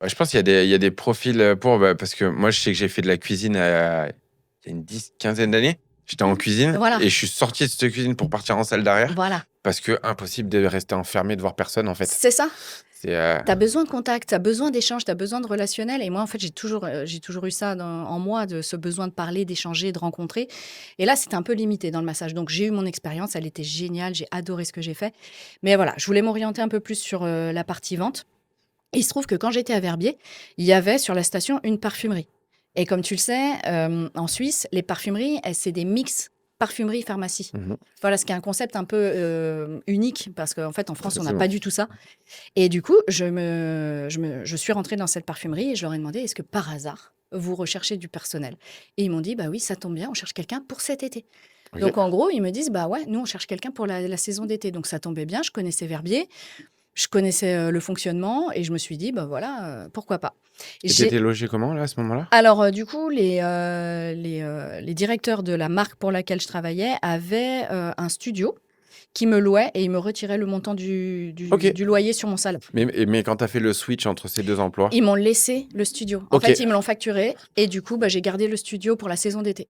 Ouais, je pense qu'il y a des profils parce que moi, je sais que j'ai fait de la cuisine il y a une quinzaine d'années. J'étais en cuisine Voilà, et je suis sorti de cette cuisine pour partir en salle d'arrière voilà. parce que impossible de rester enfermé, de voir personne, en fait. C'est ça. C'est Tu as besoin de contact, tu as besoin d'échange, tu as besoin de relationnel. Et moi, en fait, j'ai toujours eu ça en moi, de ce besoin de parler, d'échanger, de rencontrer. Et là, c'était un peu limité dans le massage. Donc, j'ai eu mon expérience, elle était géniale, j'ai adoré ce que j'ai fait. Mais voilà, je voulais m'orienter un peu plus sur la partie vente. Et il se trouve que quand j'étais à Verbier, il y avait sur la station une parfumerie. Et comme tu le sais, en Suisse, les parfumeries, c'est des mix parfumerie-pharmacie. Mmh. Voilà, ce qui est un concept un peu unique, parce qu'en fait, en France, on n'a Effectivement. pas du tout ça. Et du coup, je suis rentrée dans cette parfumerie et je leur ai demandé, est-ce que par hasard, vous recherchez du personnel? Et ils m'ont dit, bah oui, ça tombe bien, on cherche quelqu'un pour cet été. OK. Donc en gros, ils me disent, bah ouais, nous, on cherche quelqu'un pour la saison d'été. Donc ça tombait bien, je connaissais Verbier, je connaissais le fonctionnement et je me suis dit, bah voilà, pourquoi pas. Et tu J'ai... étais logé comment, là, à ce moment-là? Alors, du coup, les directeurs de la marque pour laquelle je travaillais avaient un studio qui me louait et ils me retiraient le montant OK. du loyer sur mon salaire. Mais quand tu as fait le switch entre ces 2 emplois? Ils m'ont laissé le studio. En fait, OK. ils me l'ont facturé et du coup, bah, j'ai gardé le studio pour la saison d'été.